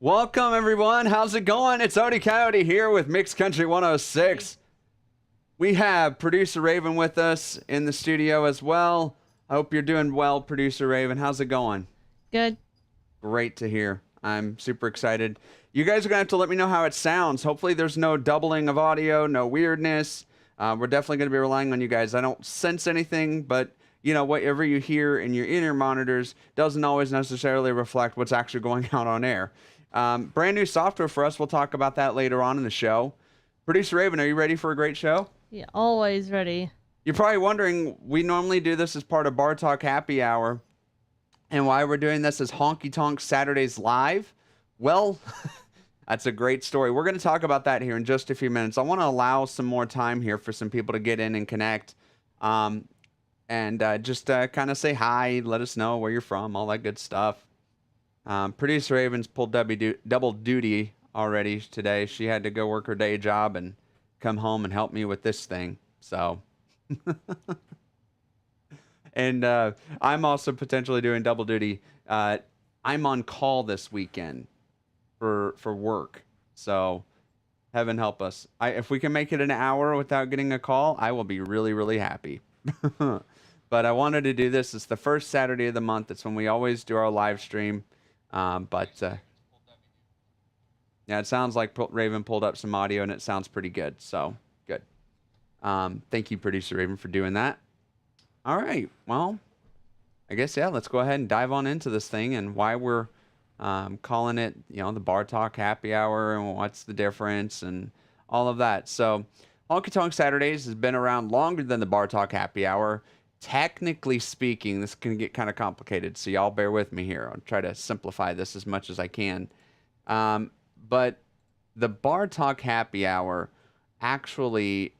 Welcome, everyone. How's it going? It's Odie Coyote here with Mixed Country 106. We have Producer Raven with us in the studio as well. I hope you're doing well, Producer Raven. How's it going? Good. Great to hear. I'm super excited. You guys are going to have to let me know how it sounds. Hopefully there's no doubling of audio, no weirdness. We're definitely going to be relying on you guys. I don't sense anything, but you know, whatever you hear in your in-ear monitors doesn't always necessarily reflect what's actually going out on air. Brand new software for us. We'll talk about that later on in the show. Producer Raven, are you ready for a great show? Yeah, always ready. You're probably wondering, we normally do this as part of Bar Talk Happy Hour. And why we're doing this is Honky Tonk Saturdays Live. Well, that's a great story. We're going to talk about that here in just a few minutes. I want to allow some more time here for some people to get in and connect. And just kind of say hi, let us know where you're from, all that good stuff. Producer Raven's pulled double duty already today. She had to go work her day job and come home and help me with this thing. So, and I'm also potentially doing double duty. I'm on call this weekend for work. So, heaven help us. If we can make it an hour without getting a call, I will be really, really happy. But I wanted to do this. It's the first Saturday of the month. It's when we always do our live stream. Yeah, it sounds like Raven pulled up some audio and it sounds pretty good. So good. Thank you, Producer Raven, for doing that. All right. Well, I guess, yeah, let's go ahead and dive on into this thing and why we're calling it, you know, the Bar Talk Happy Hour and what's the difference and all of that. So Honky Tonk Saturdays has been around longer than the Bar Talk Happy Hour. Technically speaking, this can get kind of complicated, so y'all bear with me here. I'll try to simplify this as much as I can. But the Bar Talk Happy Hour actually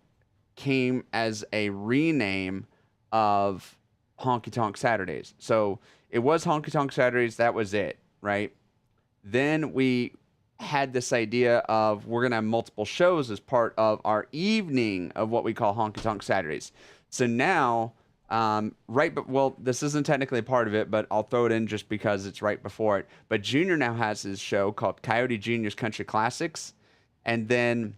came as a rename of Honky Tonk Saturdays. So it was Honky Tonk Saturdays, that was it, right? Then we had this idea of we're going to have multiple shows as part of our evening of what we call Honky Tonk Saturdays. So now... well, this isn't technically a part of it, but I'll throw it in just because it's right before it. But Junior now has his show called Coyote Junior's Country Classics. And then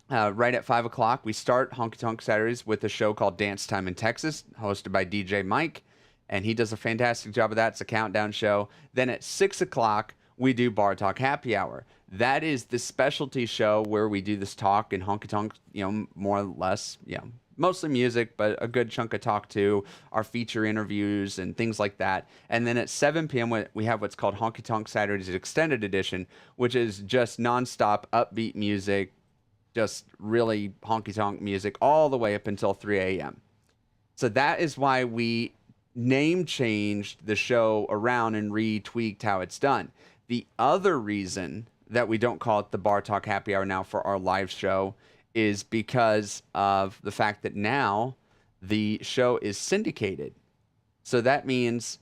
right at 5 o'clock, we start Honky Tonk Saturdays with a show called Dance Time in Texas, hosted by DJ Mike. And he does a fantastic job of that. It's a countdown show. Then at 6 o'clock, we do Bar Talk Happy Hour. That is the specialty show where we do this talk and honky tonk, you know, more or less, mostly music, but a good chunk of talk too, our feature interviews and things like that. And then at 7 p.m., we have what's called Honky Tonk Saturdays Extended Edition, which is just nonstop upbeat music, just really honky tonk music all the way up until 3 a.m. So that is why we name changed the show around and retweaked how it's done. The other reason that we don't call it the Bar Talk Happy Hour now for our live show is because of the fact that now the show is syndicated. So that means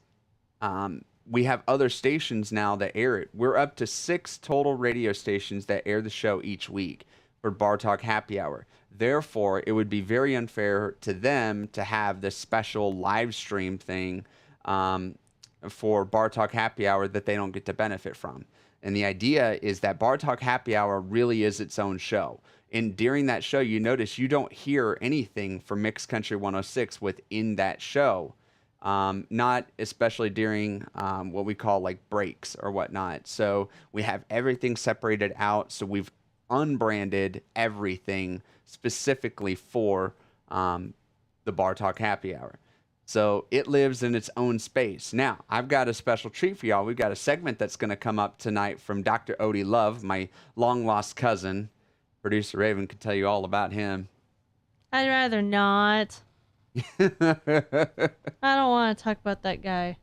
we have other stations now that air it. We're up to 6 total radio stations that air the show each week for Bar Talk Happy Hour. Therefore, it would be very unfair to them to have this special live stream thing for Bar Talk Happy Hour that they don't get to benefit from. And the idea is that Bar Talk Happy Hour really is its own show. And during that show, you notice you don't hear anything from Mixed Country 106 within that show. Not especially during what we call like breaks or whatnot. So we have everything separated out. So we've unbranded everything specifically for the Bar Talk Happy Hour. So it lives in its own space. Now, I've got a special treat for y'all. We've got a segment that's going to come up tonight from Dr. Odie Love, my long-lost cousin. Producer Raven can tell you all about him. I'd rather not. I don't want to talk about that guy.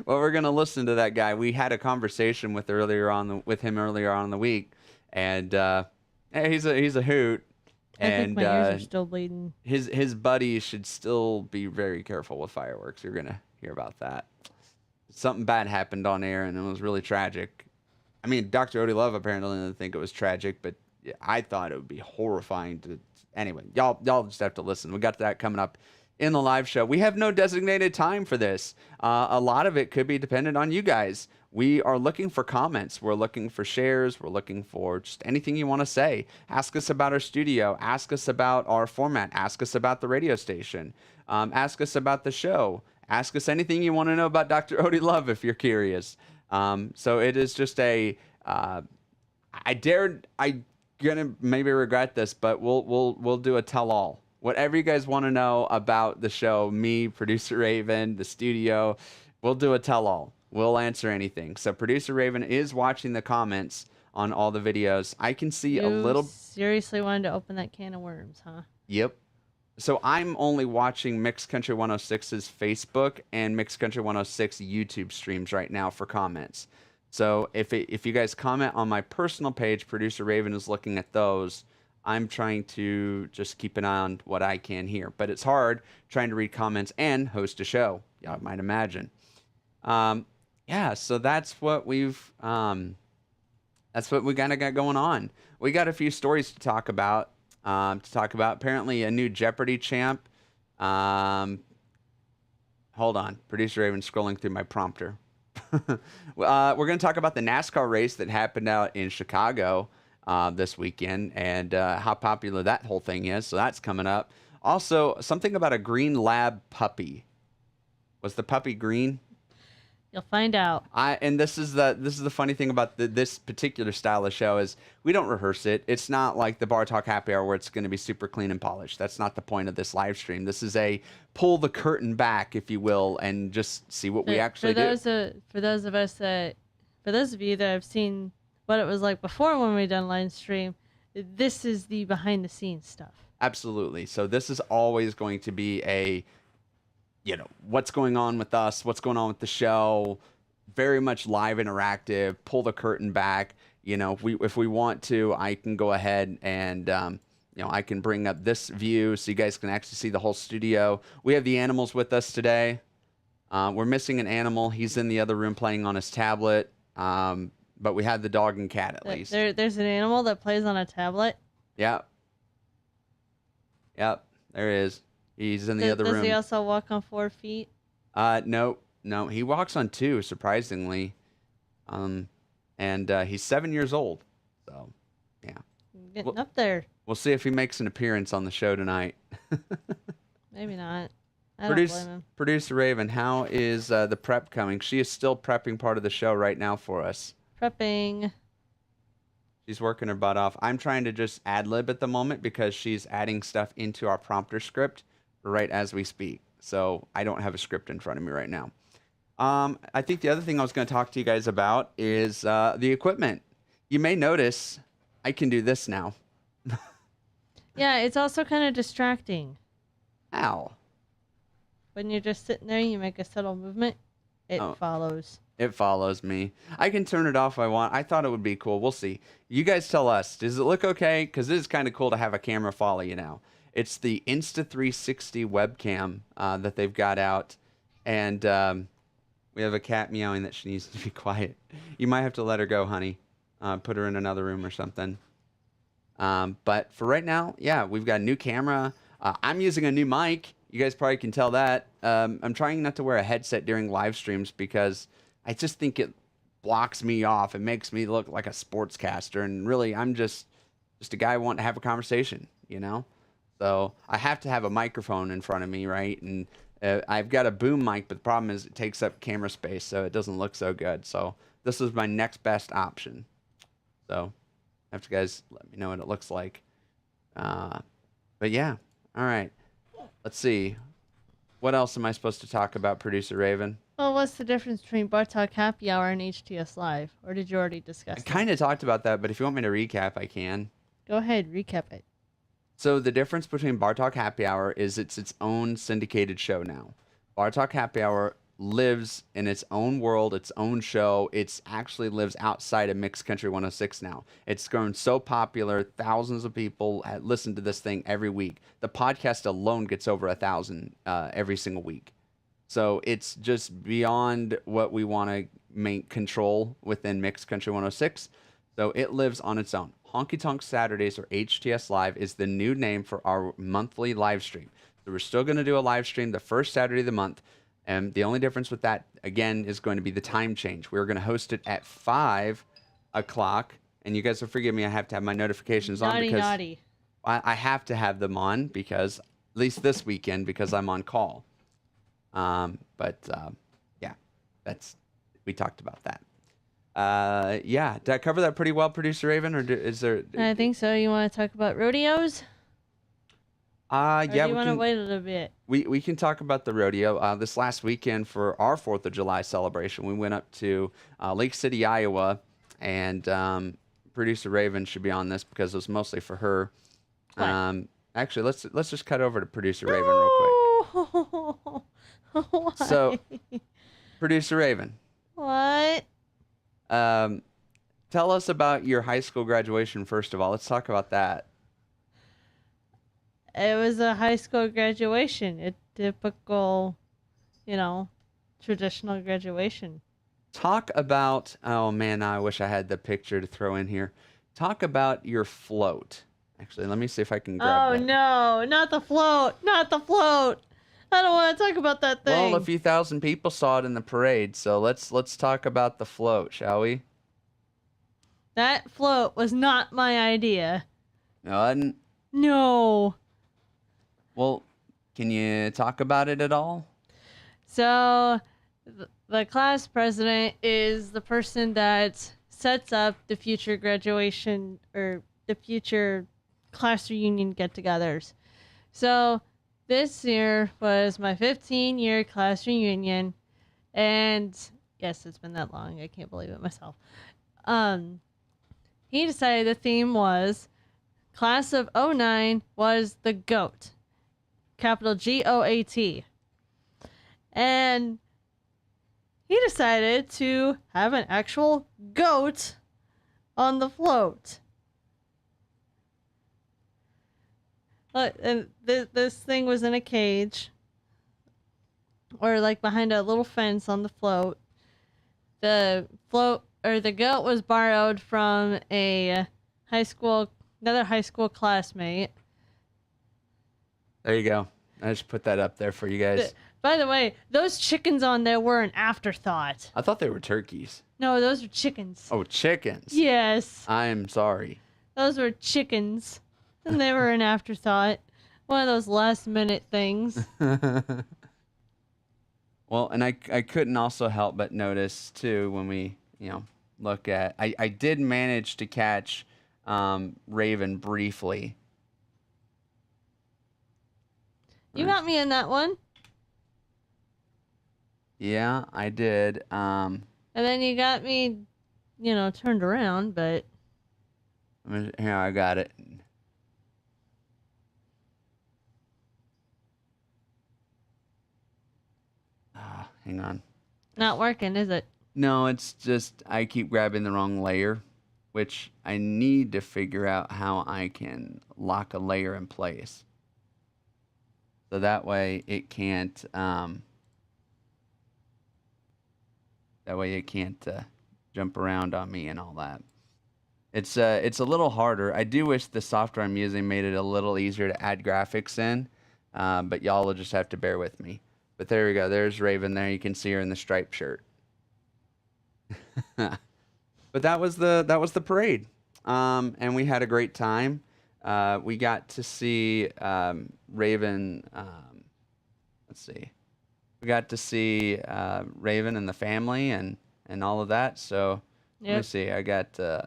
Well, we're going to listen to that guy. We had a conversation with him earlier on in the week, and he's a hoot. I think my ears are still bleeding. His buddies should still be very careful with fireworks. You're going to hear about that. Something bad happened on air, and it was really tragic. I mean, Dr. Odie Love apparently didn't think it was tragic, but I thought it would be horrifying to... Anyway, y'all just have to listen. We got that coming up in the live show. We have no designated time for this. A lot of it could be dependent on you guys. we are looking for comments. We're looking for shares. We're looking for just anything you want to say. Ask us about our studio. Ask us about our format. Ask us about the radio station. Ask us about the show. Ask us anything you want to know about Dr. Odie Love if you're curious. So it is just a. I'm gonna maybe regret this, but we'll do a tell all. Whatever you guys want to know about the show, me, producer Raven, the studio, we'll do a tell all. We'll answer anything. So producer Raven is watching the comments on all the videos. I can see a little. Seriously wanted to open that can of worms, huh? Yep. So I'm only watching Mixed Country 106's Facebook and Mixed Country 106 YouTube streams right now for comments. So if you guys comment on my personal page, producer Raven is looking at those. I'm trying to just keep an eye on what I can here, but it's hard trying to read comments and host a show. Y'all might imagine. Yeah, so that's what we've that's what we kind of got going on. We got a few stories to talk about. Apparently a new Jeopardy champ. Hold on, producer Raven scrolling through my prompter. We're going to talk about the NASCAR race that happened out in Chicago this weekend and how popular that whole thing is. So that's coming up. Also, something about a green lab puppy. Was the puppy green? You'll find out. And this is the funny thing about this particular style of show is we don't rehearse it. It's not like the Bar Talk Happy Hour where it's going to be super clean and polished. That's not the point of this live stream. This is a pull the curtain back, if you will, and just see what we actually do. For those of you that have seen what it was like before when we done live stream, this is the behind the scenes stuff. Absolutely. So this is always going to be a what's going on with us, what's going on with the show, very much live interactive, pull the curtain back. If we want to, I can go ahead and, I can bring up this view so you guys can actually see the whole studio. We have the animals with us today. We're missing an animal. He's in the other room playing on his tablet. But we have the dog and cat at least. There's an animal that plays on a tablet? Yep. There he is. He's in the other room. Does he also walk on 4 feet? No. He walks on 2, surprisingly. And he's 7 years old. So, yeah. Getting up there. We'll see if he makes an appearance on the show tonight. Maybe not. I don't blame him. Producer Raven, how is the prep coming? She is still prepping part of the show right now for us. Prepping. She's working her butt off. I'm trying to just ad-lib at the moment because she's adding stuff into our prompter script right as we speak. So I don't have a script in front of me right now. I think the other thing I was going to talk to you guys about is the equipment. You may notice I can do this now. Yeah, it's also kind of distracting. Ow. When you're just sitting there, you make a subtle movement, it follows. It follows me. I can turn it off if I want. I thought it would be cool. We'll see. You guys tell us. Does it look okay? Because it is kind of cool to have a camera follow you now. It's the Insta360 webcam that they've got out. And we have a cat meowing that she needs to be quiet. You might have to let her go, honey. Put her in another room or something. But for right now, yeah, we've got a new camera. I'm using a new mic. You guys probably can tell that. I'm trying not to wear a headset during live streams because I just think it blocks me off. It makes me look like a sportscaster. And really, I'm just a guy wanting to have a conversation, So I have to have a microphone in front of me, right? And I've got a boom mic, but the problem is it takes up camera space, so it doesn't look so good. So this is my next best option. So have to guys let me know what it looks like. But yeah, all right. Let's see. What else am I supposed to talk about, Producer Raven? Well, what's the difference between Bar Talk Happy Hour and HTS Live? Or did you already discuss I kind of talked about that, but if you want me to recap, I can. Go ahead, recap it. So the difference between Bar Talk Happy Hour is it's its own syndicated show now. Bar Talk Happy Hour lives in its own world, its own show. It actually lives outside of Mixed Country 106 now. It's grown so popular, thousands of people listen to this thing every week. The podcast alone gets over 1,000 every single week. So it's just beyond what we want to control within Mixed Country 106. So it lives on its own. Honky Tonk Saturdays, or HTS Live, is the new name for our monthly live stream. So we're still going to do a live stream the first Saturday of the month. And the only difference with that, again, is going to be the time change. We're going to host it at 5 o'clock. And you guys will forgive me, I have to have my notifications on because Naughty. I have to have them on because, at least this weekend, because I'm on call. Yeah, we talked about that. Yeah, did I cover that pretty well, Producer Raven, or is there? I think so. You want to talk about rodeos? Or Yeah, do you want to wait a little bit? We can talk about the rodeo. This last weekend for our 4th of July celebration, we went up to Lake City, Iowa, and Producer Raven should be on this because it was mostly for her. What? Actually, let's just cut over to Producer Raven real quick. Why? So, Producer Raven, What? tell us about your high school graduation first of all. Let's talk about that. It was a high school graduation. A typical, traditional graduation. Talk about, oh man, I wish I had the picture to throw in here. Talk about your float. Actually, let me see if I can grab that. Oh no, not the float. Not the float. I don't want to talk about that thing. Well, a few thousand people saw it in the parade, so let's talk about the float, shall we? That float was not my idea. No. No. Well, can you talk about it at all? So, the class president is the person that sets up the future graduation or the future class reunion get-togethers. So, this year was my 15-year class reunion, and yes, it's been that long. I can't believe it myself. He decided the theme was class of '09 was the GOAT. Capital GOAT. And he decided to have an actual goat on the float. And this thing was in a cage, or like behind a little fence on the float. The goat was borrowed from another high school classmate. There you go. I just put that up there for you guys. By the way, those chickens on there were an afterthought. I thought they were turkeys. No, those are chickens. Oh, chickens. Yes. I'm sorry. Those were chickens. And they were an afterthought. One of those last minute things. Well, and I couldn't also help but notice too when we, look at I did manage to catch Raven briefly. You got me in that one. Yeah, I did. And then you got me, turned around, but Here, I got it. Hang on. not working, is it? No, it's just I keep grabbing the wrong layer, which I need to figure out how I can lock a layer in place. So that way it can't jump around on me and all that. It's a little harder. I do wish the software I'm using made it a little easier to add graphics in, but y'all will just have to bear with me. But there we go. There's Raven there. You can see her in the striped shirt. But that was the parade, and we had a great time. We got to see Raven. Let's see. We got to see Raven and the family and all of that. So let me see. I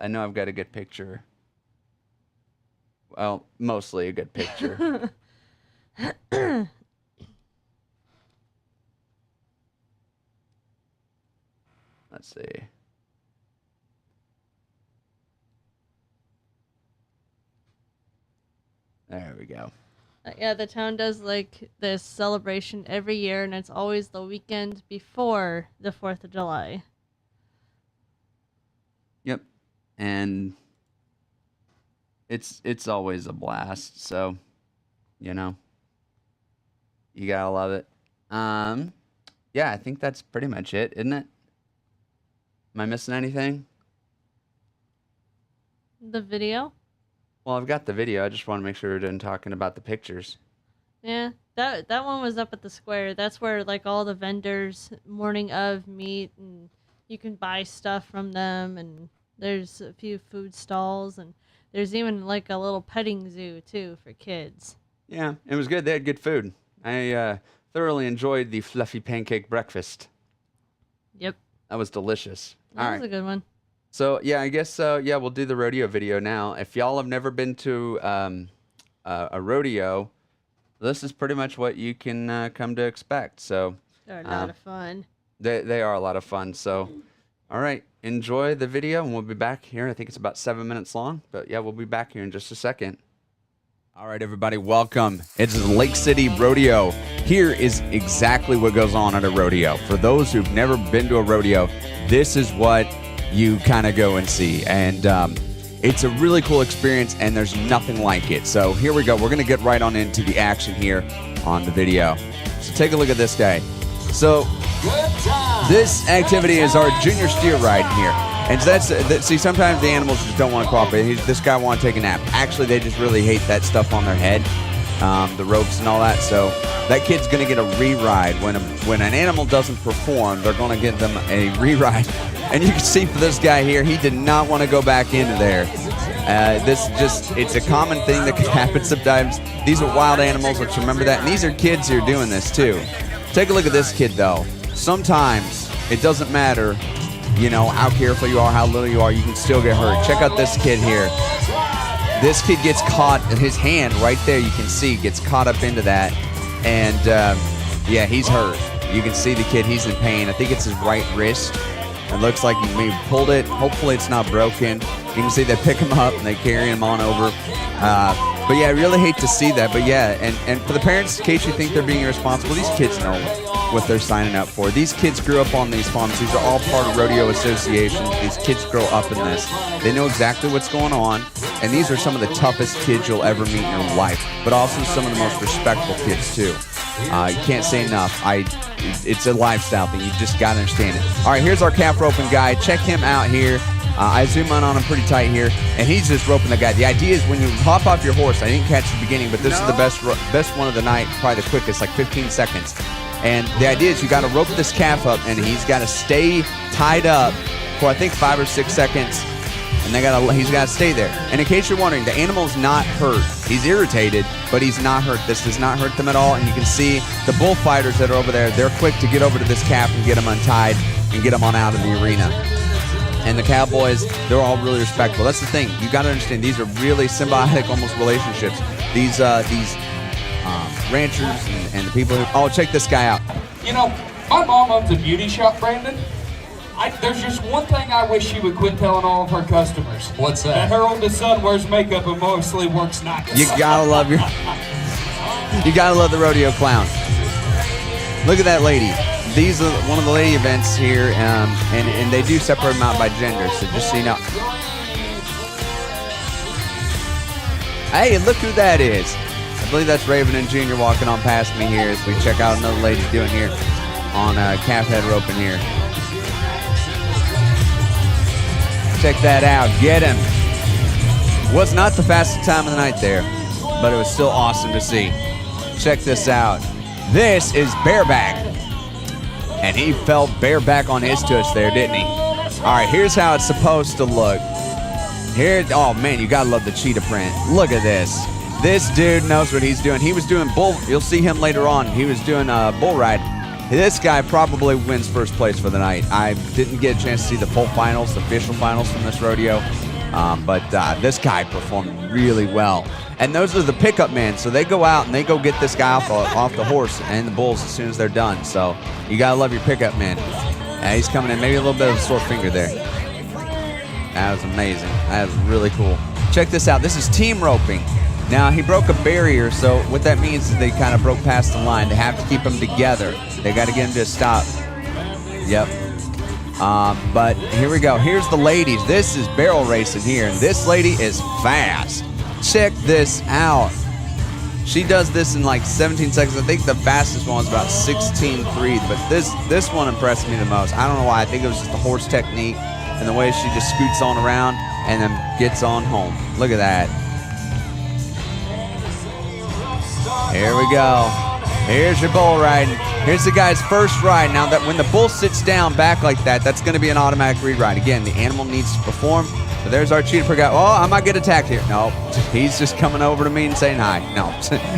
know I've got a good picture. Well, mostly a good picture. Let's see. There we go. Yeah, the town does like this celebration every year, and it's always the weekend before the 4th of July. Yep. And it's always a blast, so you gotta love it. Yeah, I think that's pretty much it, isn't it? Am I missing anything? The video? Well, I've got the video. I just want to make sure we're done talking about the pictures. Yeah, that one was up at the square. That's where like all the vendors morning of meet, and you can buy stuff from them. And there's a few food stalls, and there's even like a little petting zoo too for kids. Yeah, it was good. They had good food. I thoroughly enjoyed the fluffy pancake breakfast. Yep, That was delicious. that All was right. a good one. So yeah, I guess yeah, we'll do the rodeo video now. If y'all have never been to a rodeo, this is pretty much what you can come to expect. So They're a lot of fun. they are a lot of fun. So all right, enjoy the video, and we'll be back here. I think it's about 7 minutes long, but yeah, we'll be back here in just a second. All right, everybody, welcome. It's the Lake City Rodeo. Here is exactly what goes on at a rodeo. For those who've never been to a rodeo, this is what you kind of go and see. And it's a really cool experience, and there's nothing like it. So here we go. We're going to get right on into the action here on the video. So take a look at this guy. So this activity is our junior steer ride here. And so see, sometimes the animals just don't want to cooperate. This guy wants to take a nap. Actually, they just really hate that stuff on their head, the ropes and all that. So that kid's going to get a re-ride. When an animal doesn't perform, they're going to give them a re-ride. And you can see for this guy here, he did not want to go back into there. It's a common thing that happens sometimes. These are wild animals, let's remember that. And these are kids who are doing this too. Take a look at this kid though. Sometimes it doesn't matter, you know, how careful you are, how little you are, you can still get hurt. Check out this kid here. This kid gets caught, his hand right there, you can see, gets caught up into that. And yeah, he's hurt. You can see the kid, he's in pain. I think it's his right wrist. It looks like he maybe pulled it. Hopefully it's not broken. You can see they pick him up and they carry him on over. But yeah, I really hate to see that. But yeah, and for the parents, in case you think they're being irresponsible, these kids know what they're signing up for. These kids grew up on these farms. These are all part of rodeo associations. These kids grow up in this. They know exactly what's going on. And these are some of the toughest kids you'll ever meet in your life, but also some of the most respectful kids too. You can't say enough. It's a lifestyle thing. You just got to understand it. All right, here's our calf roping guy. Check him out here. I zoom in on him pretty tight here, and he's just roping the guy. The idea is when you hop off your horse, I didn't catch the beginning, but this is the best one of the night, probably the quickest, like 15 seconds. And the idea is you got to rope this calf up, and he's got to stay tied up for I think 5 or 6 seconds, and he's got to stay there. And in case you're wondering, the animal's not hurt. He's irritated, but he's not hurt. This does not hurt them at all. And you can see the bullfighters that are over there, they're quick to get over to this calf and get him untied and get him on out of the arena. And the cowboys, they're all really respectful. That's the thing. You got to understand, these are really symbiotic, almost relationships. These ranchers and the people who... Oh, check this guy out. You know, my mom owns a beauty shop, Brandon. There's just one thing I wish she would quit telling all of her customers. What's that? That her oldest son wears makeup and mostly works nights. You gotta love the rodeo clown. Look at that lady. These are one of the lady events here, and they do separate them out by gender, so just so you know. Hey, look who that is. I believe that's Raven and Junior walking on past me here as we check out another lady doing here on calf head roping here. Check that out. Get him. Was not the fastest time of the night there, but it was still awesome to see. Check this out. This is bareback. And he fell bareback on his tush there, didn't he? All right, here's how it's supposed to look. Here, oh man, you gotta love the cheetah print. Look at this. This dude knows what he's doing. He was doing bull. You'll see him later on. He was doing a bull ride. This guy probably wins first place for the night. I didn't get a chance to see the full finals, the official finals from this rodeo, but this guy performed really well. And those are the pickup men, so they go out and they go get this guy off the horse and the bulls as soon as they're done. So you gotta love your pickup men. He's coming in, maybe a little bit of a sore finger there. That was amazing. That was really cool. Check this out. This is team roping. Now, he broke a barrier, so what that means is they kind of broke past the line. They have to keep them together. They got to get them to stop. Yep. But here we go. Here's the ladies. This is barrel racing here, and this lady is fast. Check this out. She does this in like 17 seconds. I think the fastest one was about 16.3, but this one impressed me the most. I don't know why. I think it was just the horse technique and the way she just scoots on around and then gets on home. Look at that. Here we go. Here's your bull riding. Here's the guy's first ride. Now that when the bull sits down back like that, that's going to be an automatic re-ride. Again, the animal needs to perform. So there's our cheetah guy. Oh, I might get attacked here. No, he's just coming over to me and saying hi. No,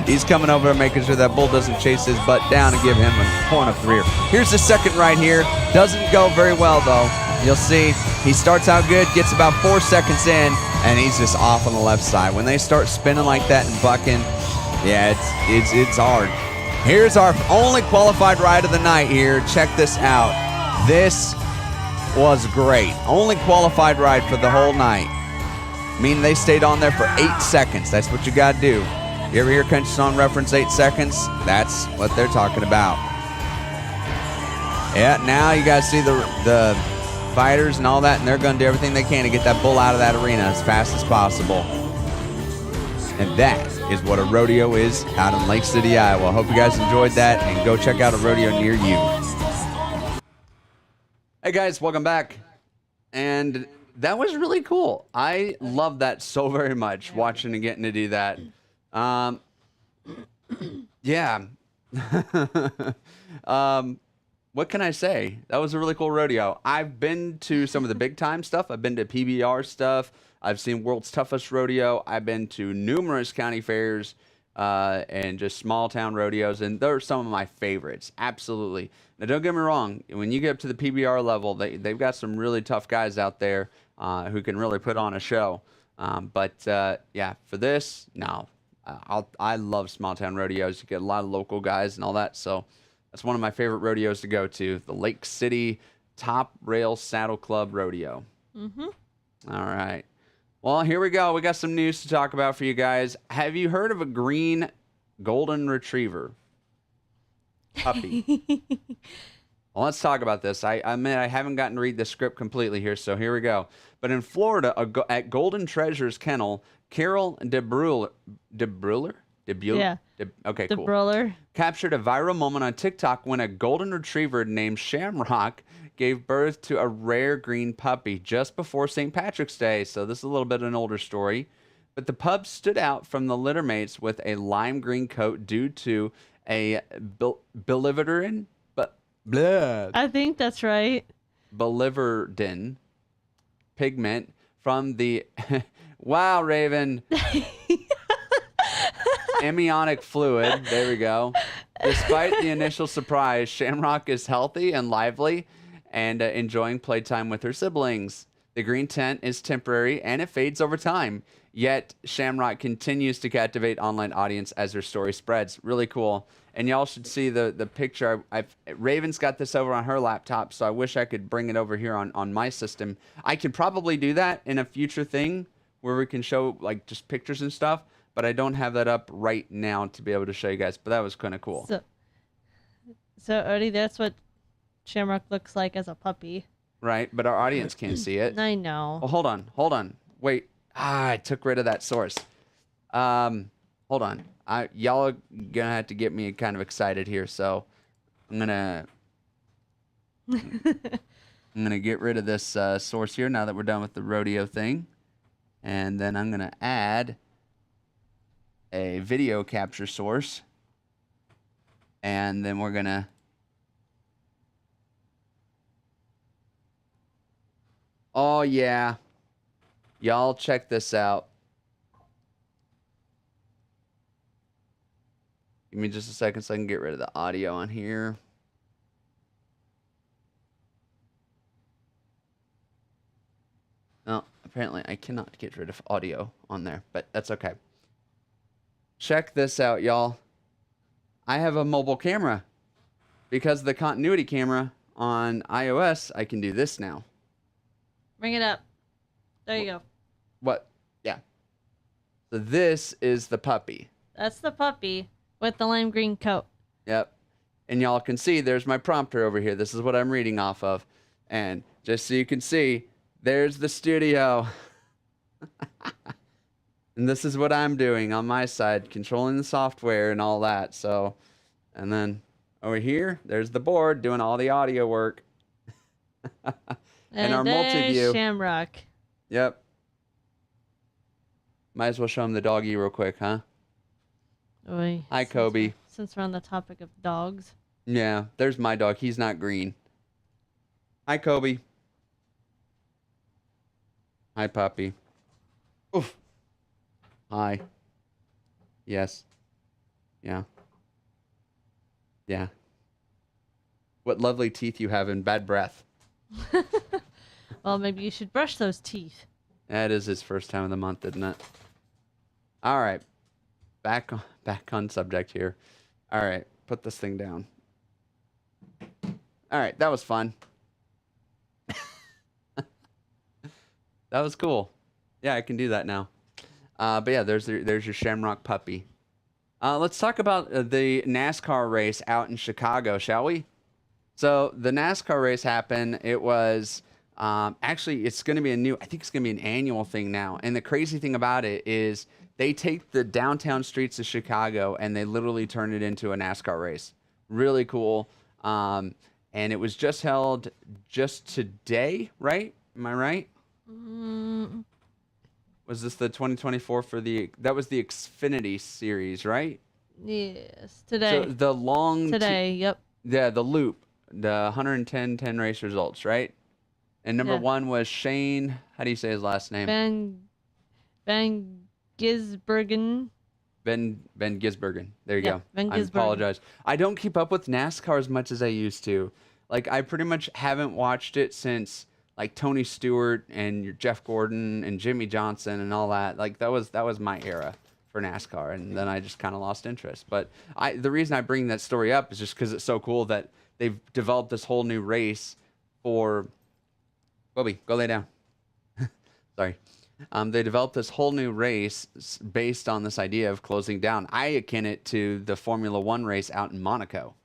he's coming over and making sure that bull doesn't chase his butt down and give him a point up the rear. Here's the second ride here. Doesn't go very well though. You'll see he starts out good, gets about 4 seconds in, and he's just off on the left side. When they start spinning like that and bucking, yeah, it's hard. Here's our only qualified ride of the night here. Check this out. This was great. Only qualified ride for the whole night. Meaning they stayed on there for 8 seconds. That's what you got to do. You ever hear country song reference 8 seconds? That's what they're talking about. Yeah, now you guys see the fighters and all that, and they're going to do everything they can to get that bull out of that arena as fast as possible. And that is what a rodeo is out in Lake City, Iowa. Hope you guys enjoyed that, and go check out a rodeo near you. Hey guys, welcome back. And that was really cool. I love that so very much, watching and getting to do that. Yeah. What can I say? That was a really cool rodeo. I've been to some of the big time stuff. I've been to PBR stuff. I've seen World's Toughest Rodeo. I've been to numerous county fairs and just small town rodeos, and they're some of my favorites. Absolutely. Now, don't get me wrong. When you get up to the PBR level, they've got some really tough guys out there who can really put on a show. Yeah, for this, no. I love small town rodeos. You get a lot of local guys and all that, so that's one of my favorite rodeos to go to, the Lake City Top Rail Saddle Club Rodeo. Mm-hmm. All right. Well, here we go. We got some news to talk about for you guys. Have you heard of a green golden retriever puppy? Well, let's talk about this. I admit I haven't gotten to read the script completely here, so here we go. But in Florida, at Golden Treasures Kennel, Carol DeBruler? Yeah. Okay, cool. DeBruler captured a viral moment on TikTok when a golden retriever named Shamrock gave birth to a rare green puppy just before St. Patrick's Day. So this is a little bit of an older story. But the pup stood out from the litter mates with a lime green coat due to a biliverdin, I think that's right. Biliverdin pigment from the wow, Raven. Amniotic fluid. There we go. Despite the initial surprise, Shamrock is healthy and lively and enjoying playtime with her siblings. The green tint is temporary and it fades over time. Yet Shamrock continues to captivate online audience as her story spreads. Really cool. And y'all should see the picture. Raven's got this over on her laptop, so I wish I could bring it over here on my system. I could probably do that in a future thing where we can show like just pictures and stuff, but I don't have that up right now to be able to show you guys. But that was kind of cool. So Odie, that's what Shamrock looks like as a puppy. Right, but our audience can't see it. I know. Well, hold on. Wait. I took rid of that source. Hold on. Y'all are gonna have to get me kind of excited here, so I'm gonna get rid of this source here now that we're done with the rodeo thing, and then I'm gonna add a video capture source, and then we're gonna oh yeah, y'all check this out. Give me just a second so I can get rid of the audio on here. No, apparently I cannot get rid of audio on there, but that's okay. Check this out, y'all. I have a mobile camera. Because of the continuity camera on iOS, I can do this now. Bring it up. There you go. What? Yeah. So this is the puppy. That's the puppy with the lime green coat. Yep. And y'all can see there's my prompter over here. This is what I'm reading off of. And just so you can see, there's the studio. And this is what I'm doing on my side, controlling the software and all that. So, and then over here, there's the board doing all the audio work. And our multi-view. Shamrock. Yep. Might as well show him the doggy real quick, huh? Oy, Hi, since Kobe. Since we're on the topic of dogs. Yeah, there's my dog. He's not green. Hi, Kobe. Hi, puppy. Oof. Hi. Yes. Yeah. Yeah. What lovely teeth you have and bad breath. Well, maybe you should brush those teeth. That is his first time of the month, isn't it? All right. Back on subject here. All right. Put this thing down. All right. That was fun. That was cool. Yeah, I can do that now. But yeah, there's your Shamrock puppy. Let's talk about the NASCAR race out in Chicago, shall we? So the NASCAR race happened. It was actually, it's going to be I think it's going to be an annual thing now. And the crazy thing about it is they take the downtown streets of Chicago and they literally turn it into a NASCAR race. Really cool. And it was just held just today, right? Am I right? Mm, Was this the 2024 that was the Xfinity series, right? yes, today. So the long Today, yep. yeah, the loop, the 10 race results, right? And number Yeah. 1 was Shane. How do you say his last name? Van Gisbergen. Ben Gisbergen. There you Yeah, go. Ben I Gisbergen. apologize. I don't keep up with NASCAR as much as I used to. Like I pretty much haven't watched it since like Tony Stewart and Jeff Gordon and Jimmy Johnson and all that. Like that was my era for NASCAR, and then I just kind of lost interest. But the reason I bring that story up is just because it's so cool that they've developed this whole new race for. Bobby, go lay down. Sorry. They developed this whole new race based on this idea of closing down. I akin it to the Formula One race out in Monaco,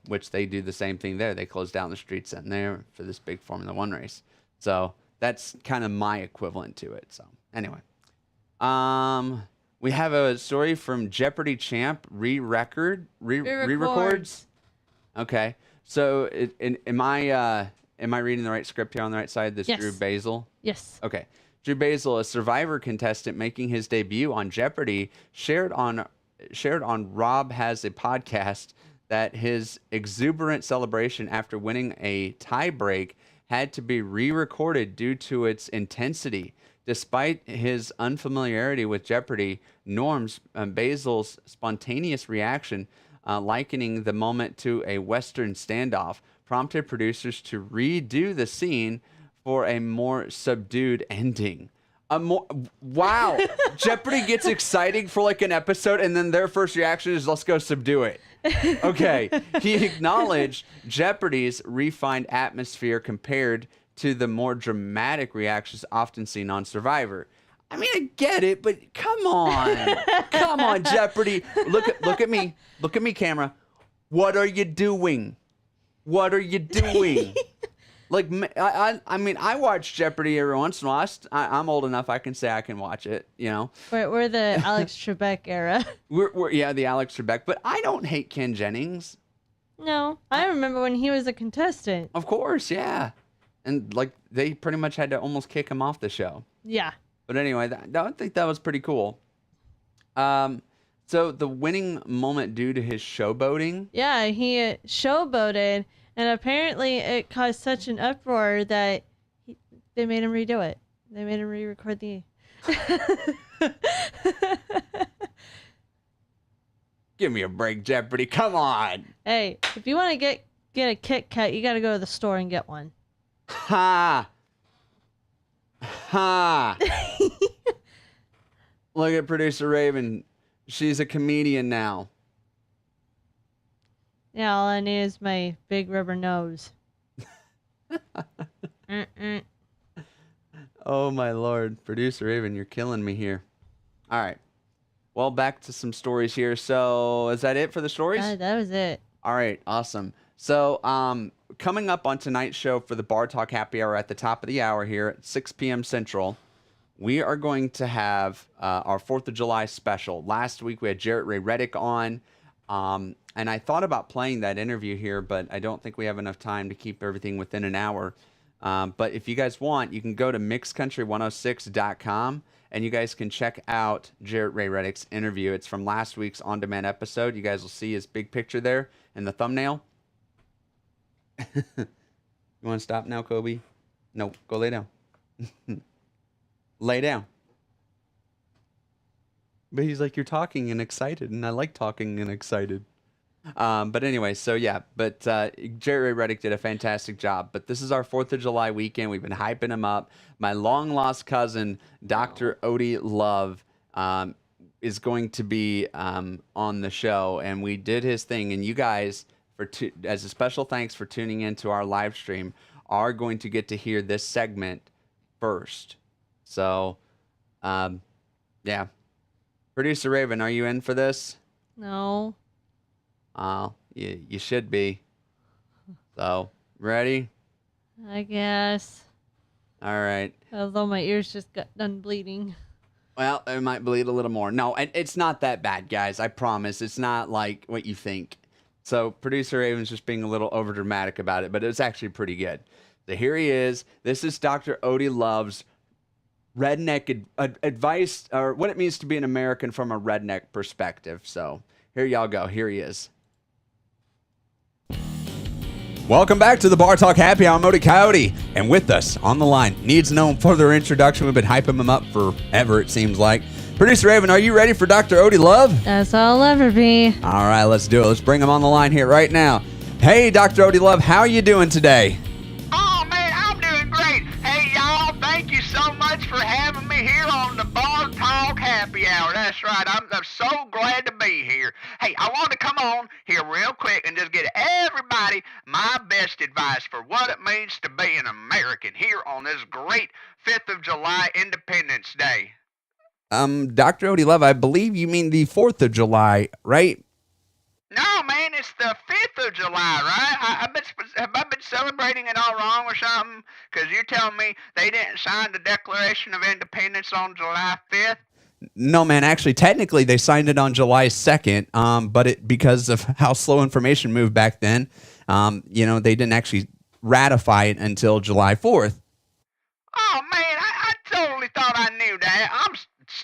which they do the same thing there. They close down the streets in there for this big Formula One race. So that's kind of my equivalent to it. So anyway, we have a story from Jeopardy champ re-records. Okay, so am I reading the right script here on the right side? This Yes. Drew Basil. Yes. Okay. Drew Basil, a Survivor contestant making his debut on Jeopardy, shared on Rob Has a Podcast that his exuberant celebration after winning a tie break had to be re-recorded due to its intensity. Despite his unfamiliarity with Jeopardy, Basil's spontaneous reaction, likening the moment to a Western standoff, prompted producers to redo the scene for a more subdued ending. Wow. Jeopardy gets exciting for like an episode, and then their first reaction is, let's go subdue it. Okay. He acknowledged Jeopardy's refined atmosphere compared to the more dramatic reactions often seen on Survivor. I mean, I get it, but come on. Come on, Jeopardy. Look at me. Look at me, camera. What are you doing? What are you doing? Like, I mean, I watch Jeopardy every once in a while. I'm old enough I can say I can watch it, you know. We're the Alex Trebek era. We're the Alex Trebek, but I don't hate Ken Jennings. No, I remember when he was a contestant. Of course, yeah. And like they pretty much had to almost kick him off the show. Yeah. But anyway, I think that was pretty cool. So the winning moment due to his showboating. Yeah, he showboated, and apparently it caused such an uproar that they made him redo it. They made him re-record the. Give me a break, Jeopardy! Come on. Hey, if you want to get a Kit Kat, you got to go to the store and get one. Ha! Ha! Look at producer Raven. She's a comedian now. Yeah, all I need is my big rubber nose. Oh my lord, producer Raven, you're killing me here. All right. Well, back to some stories here. So, is that it for the stories? That was it. All right, awesome. So, coming up on tonight's show for the Bar Talk Happy Hour at the top of the hour here at 6 p.m. Central, we are going to have our 4th of July special. Last week, we had Jarrett Ray Reddick on, and I thought about playing that interview here, but I don't think we have enough time to keep everything within an hour. But if you guys want, you can go to mixcountry106.com and you guys can check out Jarrett Ray Reddick's interview. It's from last week's on-demand episode. You guys will see his big picture there in the thumbnail. You want to stop now, Kobe? No, go lay down. Lay down. But he's like, you're talking and excited, and I like talking and excited. But anyway, so yeah, but Jerry Reddick did a fantastic job. But this is our 4th of July weekend. We've been hyping him up. My long-lost cousin, Dr. Odie Love, is going to be on the show, and we did his thing. And you guys, as a special thanks for tuning into our live stream, are going to get to hear this segment first. So, yeah. Producer Raven, are you in for this? No. You should be. So, ready? I guess. All right. Although my ears just got done bleeding. Well, it might bleed a little more. No, it's not that bad, guys. I promise. It's not like what you think. So, Producer Raven's just being a little overdramatic about it, but it's actually pretty good. So here he is. This is Dr. Odie Love's redneck advice, or what it means to be an American from a redneck perspective. So here y'all go. Here he is. Welcome back to the Bar Talk Happy Hour. I'm Odie Coyote, and with us on the line, needs no further introduction. We've been hyping him up forever, it seems like. Producer Raven, are you ready for Dr. Odie Love? That's all I'll ever be. All right, let's do it. Let's bring him on the line here right now. Hey, Dr. Odie Love, how are you doing today? Oh, man, I'm doing great. Hey, y'all, thank you so much for having me here on the Bar Talk Happy Hour. That's right. I'm so glad to be here. Hey, I wanted to come on here real quick and just get everybody my best advice for what it means to be an American here on this great 5th of July Independence Day. Dr. Odie Love, I believe you mean the 4th of July, right? No, man, it's the 5th of July, right? Have I been celebrating it all wrong or something? Because you're telling me they didn't sign the Declaration of Independence on July 5th? No, man. Actually, technically, they signed it on July 2nd, but because of how slow information moved back then, they didn't actually ratify it until July 4th. Oh, man, I totally thought I knew that.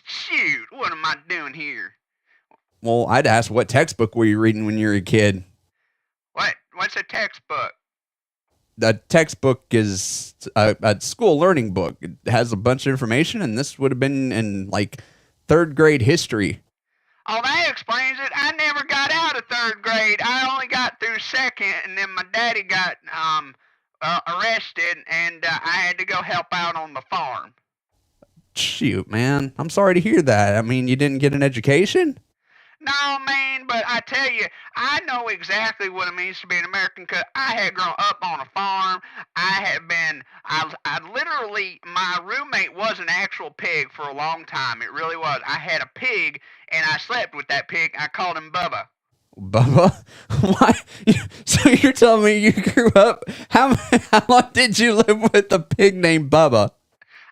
Shoot, what am I doing here? Well, I'd ask, what textbook were you reading when you were a kid? What's a textbook? The textbook is a school learning book. It has a bunch of information, and this would have been in, 3rd grade history. Oh, that explains it. I never got out of 3rd grade. I only got through 2nd, and then my daddy got arrested, and I had to go help out on the farm. Shoot, man. I'm sorry to hear that. I mean, you didn't get an education? No, man, but I tell you, I know exactly what it means to be an American because I had grown up on a farm. I literally, my roommate was an actual pig for a long time. It really was. I had a pig, and I slept with that pig. I called him Bubba. Bubba? Why? So you're telling me you grew up, how long did you live with a pig named Bubba?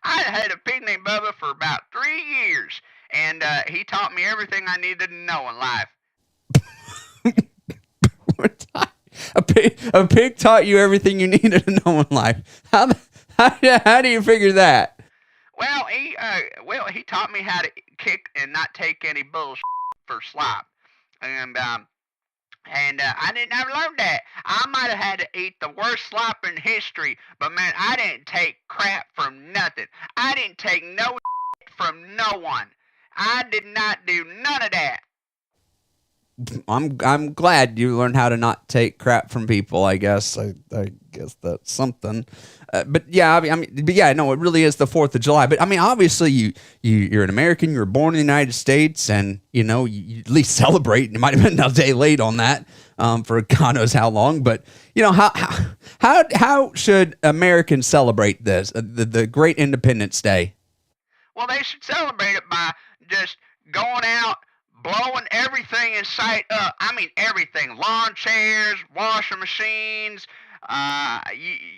I had a pig named Bubba for about 3 years. And he taught me everything I needed to know in life. A pig taught you everything you needed to know in life. How do you figure that? Well, he taught me how to kick and not take any bullshit for slop. And I didn't ever learn that. I might have had to eat the worst slop in history, but man, I didn't take crap from nothing. I didn't take no shit from no one. I did not do none of that. I'm glad you learned how to not take crap from people. I guess guess that's something. But yeah, no, it really is the 4th of July. But I mean, obviously you're an American. You were born in the United States, and you at least celebrate. It might have been a day late on that for God knows how long. But how should Americans celebrate this the Great Independence Day? Well, they should celebrate it by just going out, blowing everything in sight up. I mean, everything. Lawn chairs, washing machines,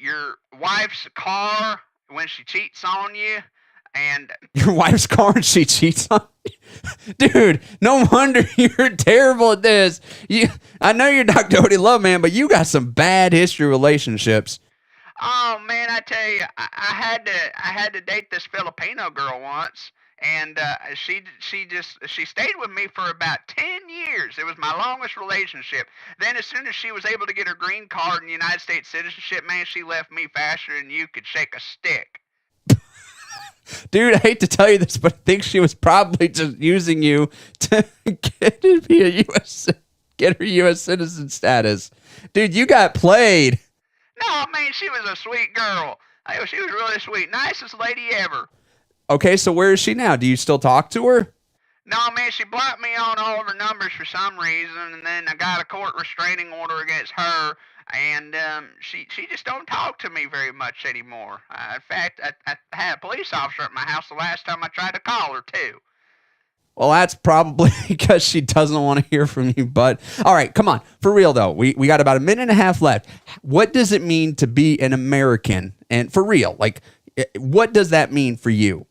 your wife's car when she cheats on you, and... Your wife's car and she cheats on you? Dude, no wonder you're terrible at this. I know you're Dr. Odie Love, man, but you got some bad history relationships. Oh man, I tell you, I had to date this Filipino girl once, and she stayed with me for about 10 years. It was my longest relationship. Then as soon as she was able to get her green card and United States citizenship, man, she left me faster than you could shake a stick. Dude, I hate to tell you this, but I think she was probably just using you to get to be a get her U.S. citizen status. Dude, you got played. No, man, she was a sweet girl. She was really sweet, nicest lady ever. Okay, so where is she now? Do you still talk to her? No, man, she blocked me on all of her numbers for some reason, and then I got a court restraining order against her, and she just don't talk to me very much anymore. In fact, I had a police officer at my house the last time I tried to call her, too. Well, that's probably because she doesn't want to hear from you. But all right, come on. For real, though, we got about a minute and a half left. What does it mean to be an American? And for real, like, what does that mean for you?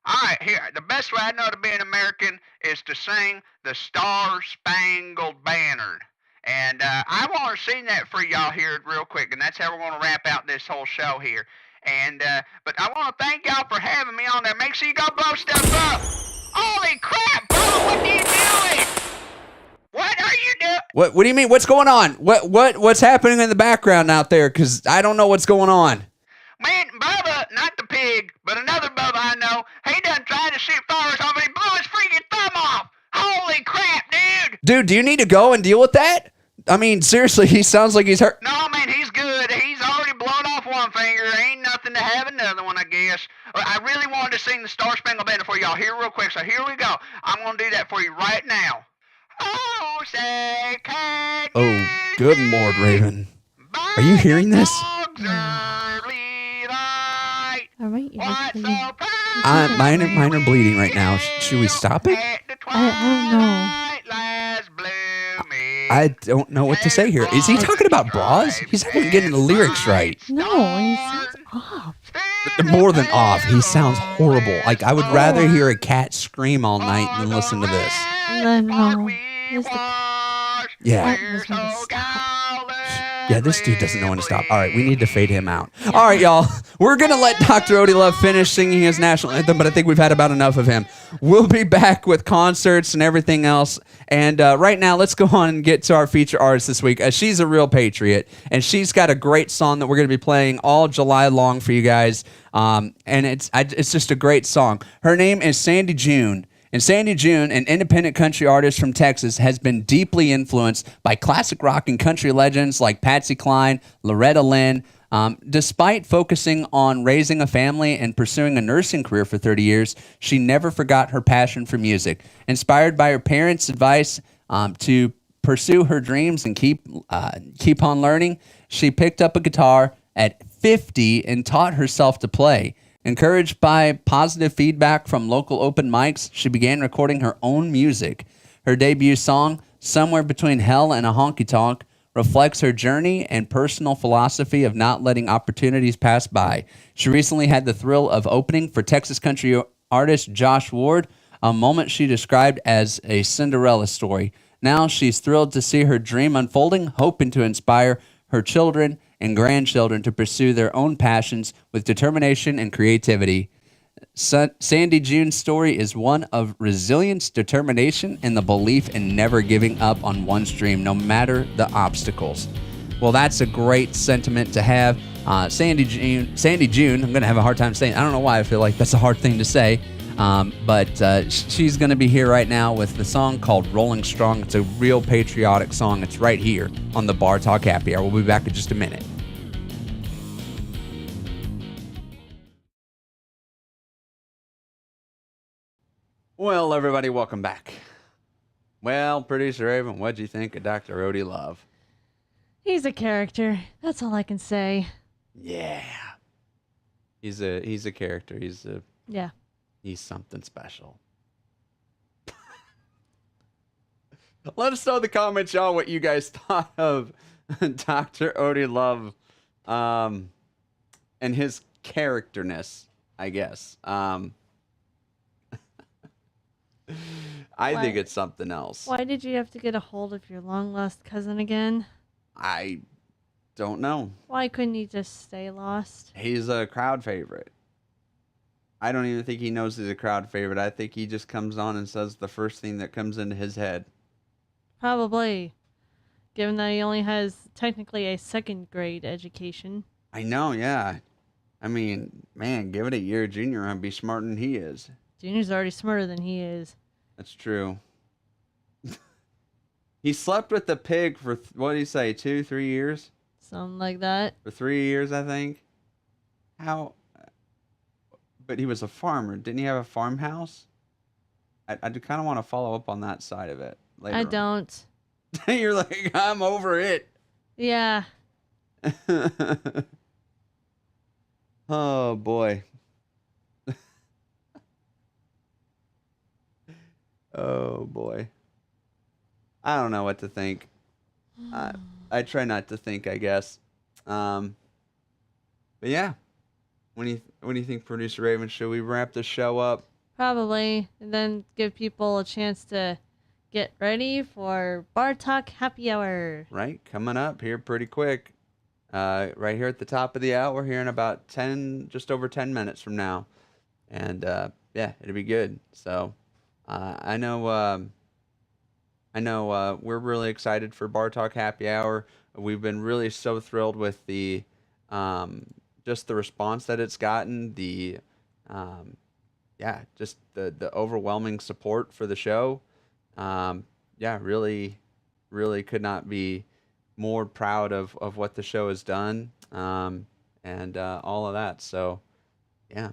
All right, here. The best way I know to be an American is to sing the Star Spangled Banner. And I want to sing that for y'all here real quick, and that's how we're going to wrap out this whole show here. And but I want to thank y'all for having me on there. Make sure you go blow stuff up. Holy crap, bro! What are you doing? What are you doing? What do you mean? What's going on? What's happening in the background out there? Because I don't know what's going on. Man, Bubba, not the pig, but another Bubba I know, he done tried to shoot fireworks off and he blew his freaking thumb off. Holy crap, dude. Dude, do you need to go and deal with that? I mean, seriously, he sounds like he's hurt. No, man, he's good. He's already blown off one finger. Ain't nothing to have another one, I guess. I really wanted to sing the Star Spangled Banner for y'all here real quick, so here we go. I'm going to do that for you right now. Oh, say, can Oh, good Lord, Raven. Are you hearing this? Mine are bleeding right now. Should we stop it? I I don't know what to say here. Is he talking about bras? He's not even getting the lyrics right. don't know. No, he sounds off. More than off. He sounds horrible. Like, I would rather hear a cat scream all night than listen to this. No. Yeah. Yeah, this dude doesn't know when to stop. All right, we need to fade him out. All right, y'all. We're going to let Dr. Odie Love finish singing his national anthem, but I think we've had about enough of him. We'll be back with concerts and everything else. And right now, let's go on and get to our feature artist this week. She's a real patriot, and she's got a great song that we're going to be playing all July long for you guys. And it's just a great song. Her name is Sandy June. And Sandy June, an independent country artist from Texas, has been deeply influenced by classic rock and country legends like Patsy Cline, Loretta Lynn. Despite focusing on raising a family and pursuing a nursing career for 30 years, she never forgot her passion for music. Inspired by her parents' advice to pursue her dreams and keep on learning, she picked up a guitar at 50 and taught herself to play. Encouraged by positive feedback from local open mics, she began recording her own music. Her debut song, Somewhere Between Hell and a Honky Tonk, reflects her journey and personal philosophy of not letting opportunities pass by. She recently had the thrill of opening for Texas country artist Josh Ward, a moment she described as a Cinderella story. Now she's thrilled to see her dream unfolding, hoping to inspire her children and grandchildren to pursue their own passions with determination and creativity. Sandy June's story is one of resilience, determination, and the belief in never giving up on one's dream, no matter the obstacles. Well, that's a great sentiment to have. Sandy June, I'm going to have a hard time saying. I don't know why I feel like that's a hard thing to say. But she's going to be here right now with the song called Rolling Strong. It's a real patriotic song. It's right here on the Bar Talk Happy Hour. We'll be back in just a minute. Well, everybody, welcome back. Well, producer Raven, what'd you think of Dr. Odie Love? He's a character. That's all I can say. Yeah. He's a character. Yeah. He's something special. Let us know in the comments, y'all, what you guys thought of Dr. Odie Love and his characterness, I guess. I think it's something else. Why did you have to get a hold of your long-lost cousin again? I Don't know. Why couldn't he just stay lost? He's a crowd favorite. I don't even think he knows he's a crowd favorite. I think he just comes on and says the first thing that comes into his head. Probably. Given that he only has technically a second grade education. I know, yeah. I mean, man, give it a year. Junior might be smarter than he is. Junior's already smarter than he is. That's true. He slept with the pig for, what did he say, 2-3 years? Something like that. For 3 years, I think. How? But he was a farmer. Didn't he have a farmhouse? I do kind of want to follow up on that side of it later. I don't. You're like, I'm over it. Yeah. Oh, boy. Oh, boy. I don't know what to think. I try not to think, I guess. But yeah. What do you think, Producer Raven? Should we wrap the show up? Probably. And then give people a chance to get ready for Bar Talk Happy Hour. Right? Coming up here pretty quick. Right here at the top of the hour here in about just over 10 minutes from now. And yeah, it'll be good. So I know we're really excited for Bar Talk Happy Hour. We've been really so thrilled with the just the response that it's gotten, just the overwhelming support for the show. Really could not be more proud of what the show has done, and all of that. So, yeah.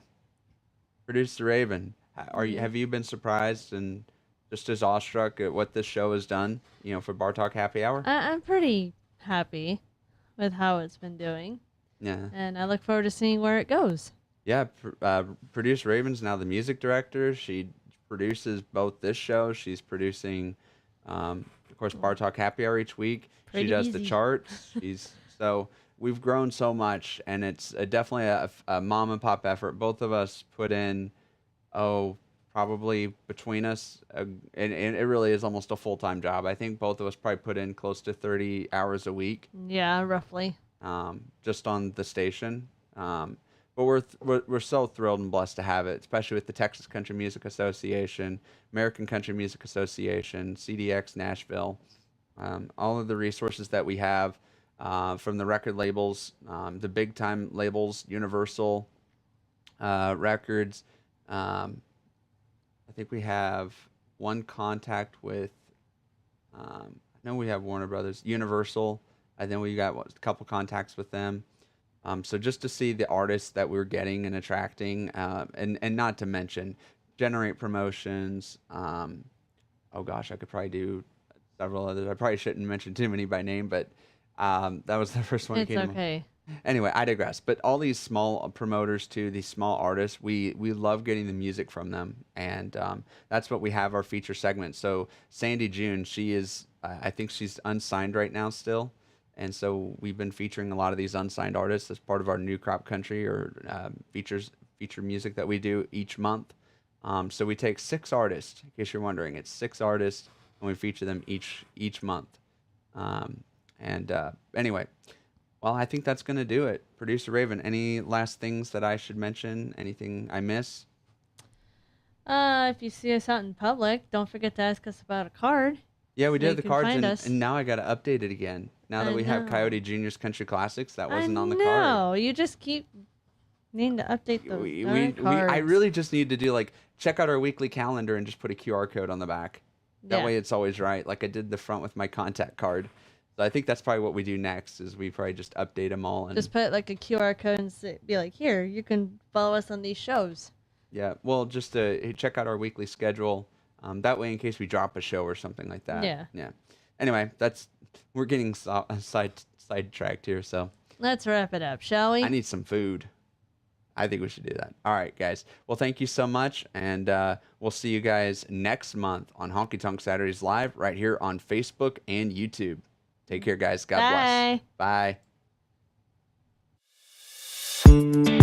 Producer Raven, have you been surprised and just as awestruck at what this show has done, for Bar Talk Happy Hour? I'm pretty happy with how it's been doing. Yeah. And I look forward to seeing where it goes. Yeah, Producer Raven's now the music director. She produces both this show. She's producing, of course, Bar Talk Happy Hour each week. Pretty she does the easy. charts. So we've grown so much, and it's definitely a mom and pop effort. Both of us put in, probably between us, and it really is almost a full-time job. I think both of us probably put in close to 30 hours a week. Yeah, roughly. Just on the station. But we're so thrilled and blessed to have it, especially with the Texas Country Music Association, American Country Music Association, CDX Nashville, all of the resources that we have from the record labels, the big time labels, Universal Records. I think we have one contact with, I know we have Warner Brothers, Universal. And then we got a couple contacts with them. So just to see the artists that we're getting and attracting, and not to mention generate promotions. Oh gosh, I could probably do several others. I probably shouldn't mention too many by name, but that was the first one. It's okay. Anyway, I digress. But all these small promoters too, these small artists, we love getting the music from them, and that's what we have our feature segment. So Sandy June, she is, I think she's unsigned right now still. And so we've been featuring a lot of these unsigned artists as part of our New Crop Country or feature music that we do each month. So we take 6 artists, in case you're wondering. It's 6 artists, and we feature them each month. Anyway, well, I think that's going to do it. Producer Raven, any last things that I should mention? Anything I miss? If you see us out in public, don't forget to ask us about a card. Yeah, we So you did the can cards, find us. and now I got to update it again. Now that I we have know. Coyote Junior's Country Classics, that wasn't on the No, card. you just keep needing to update those I cards. really just need to do check out our weekly calendar and just put a QR code on the back. That Yeah. way it's always right. Like I did the front with my contact card. So I think that's probably what we do next is we probably just update them all. And Just put like a QR code and be like, here, you can follow us on these shows. yeah, well, just to check out our weekly schedule. That way, in case we drop a show or something like that. Yeah. Yeah. Anyway, we're getting sidetracked here, so. Let's wrap it up, shall we? I need some food. I think we should do that. All right, guys. Well, thank you so much, and we'll see you guys next month on Honky Tonk Saturdays Live right here on Facebook and YouTube. Take care, guys. God bless. Bye. Bye.